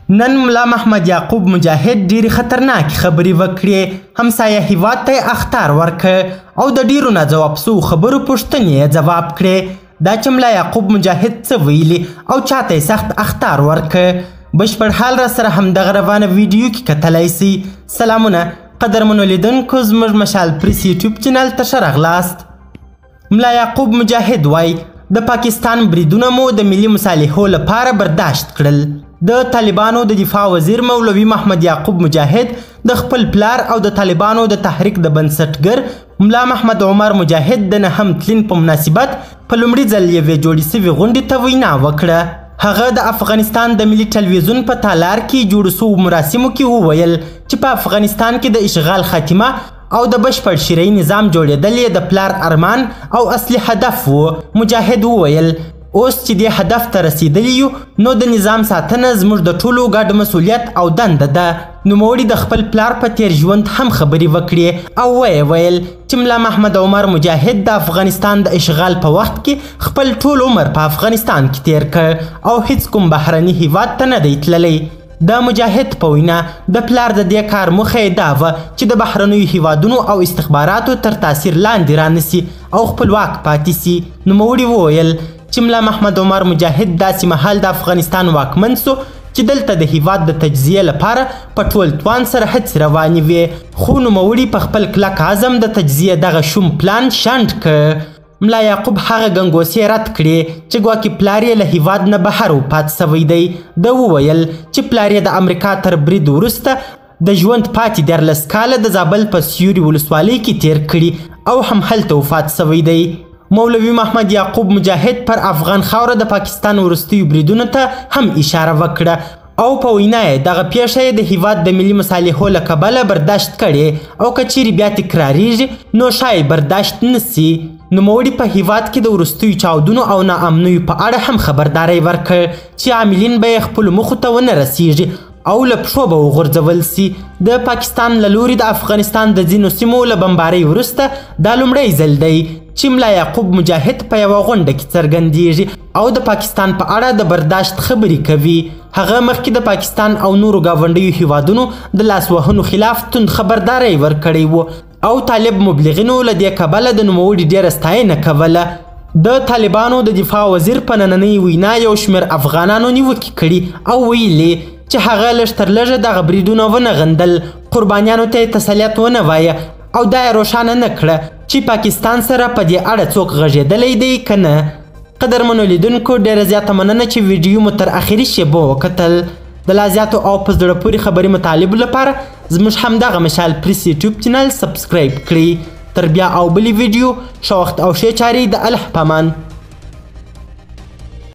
نن ملا محمد یعقوب مجاهد ډېرې خطرناکې خبرې وکړې، همسایه هیواد ته یې اخطار ورکړ او د ډېرو ناځواب سوو خبرو پوښتنې یې ځواب کړې. دا چې ملا یعقوب مجاهد څه ویلي او چاته یې سخت اخطار ورکړ، بشپړ حال را سره همدغه روانه ویډیو کې کتلی سئ. سلامونه قدرمنو لیدونکو، زموږ مشال پریس یوټیوب چینل ته ښه راغلاست. ملا یعقوب مجاهد وایي د پاکستان بریدونه مو د ملي مصالحو لپاره برداشت کړل. د طالبانو د دفاع وزیر مولوي محمد یعقوب مجاهد د خپل پلار او د طالبانو د تحریک د بنسټګر ملا محمد عمر مجاهد د نهم تلین په مناسبت په لومړي ځل یوې جوړې سوې غونډې ته وینا وکړه. هغه د افغانستان د ملي ټلویزیون په تالار کې جوړو سوو مراسمو کې وویل چې په افغانستان کې د اشغال خاتمه او د بشپړ شرعي نظام جوړېدل یې د پلار ارمان او اصلي هدف و. مجاهد وویل اوس چې دې هدف ته رسیدلی یو نو د نظام ساتنه زموږ د ټولو ګډ مسؤلیت او دنده ده. نوموړي د خپل پلار په تیر ژوند هم خبرې وکړې او ویې ویل چې ملا محمد عمر مجاهد د افغانستان د اشغال په وخت کې خپل ټول عمر په افغانستان کې تیر کړ او هیڅ کوم بهرني هیواد ته نه دی تللی. د مجاهد په وینا د پلار د دې کار موخه یې دا وه چې د بهرنیو هیوادونو او استخباراتو تر تاثیر لاندې رانسي او خپلواک پاتې سي. نوموړي وویل چې ملا محمد عمر مجاهد داسې مهال د افغانستان واکمن سو چې دلته د هیواد د تجزیې لپاره په ټول توان سره هڅې روانې وې، خو نوموړي په خپل کلک عزم د تجزیې دغه شوم پلان شنډ کړ. ملا یعقوب هغه ګنګوسې رد کړې چې ګواکې پلار یې له هیواد نه بهر وپاتې سوی دی. ده وویل چې پلار یې د امریکا تر برید وروسته د ژوند پاتې 14 کاله د زابل په سیوري ولسوالۍ کې تیر کړي او هم هلته وفات سوی دی. مولوي محمد یعقوب مجاهد پر افغان خاوره د پاکستان وروستیو بریدونو ته هم اشاره وکړه او په وینا یې دغه پیښه یې د هیواد د ملي مصالحو له کبله برداشت کړې او که چیرې بیا تکراریږي نو شاید برداشت نسي. نوموړي په هیواد کې د وروستیو چاودنو او ناامنیو په اړه هم خبرداری ورکړ چې عاملین به یې خپلو موخو ته ونه رسیږي او له پښو به وغورځول سي. د پاکستان له لوري د افغانستان د ځینو سیمو له بمبارۍ وروسته دا لومړی ځل دی چې ملا یعقوب مجاهد په یوه غونډه کې څرګندیږي او د پاکستان په اړه د برداشت خبرې کوي. هغه مخکې د پاکستان او نورو ګاونډیو هیوادونو د لاس وهنو خلاف توند خبرداری ورکړی و او طالب مبلغینو له دې کبله د نوموړي ډېره ستاینه کوله. د طالبانو د دفاع وزیر په نننۍ وینا یو شمېر افغانانو نیوکې کړي او ویلي چې هغه لږ تر لږه دغه بریدونه ونه غندل، قربانیانو ته یې تسلیت ونه وایه او دا یې روښانه نه کړه چې پاکستان سره په دې اړه څوک غږېدلی دی که نه. قدرمنو لیدونکو، ډېره زیاته مننه چې ویډیو مو تر اخري شیبو وکتل. د لا زیاتو او په زړه پورې خبرې مطالبو لپاره زموږ همدغه مشال پریس یوټیوب چینل سبسکرایب کړئ. تر بیا او بلې ویډیو ښه وخت او ښې چارې د الله په امان.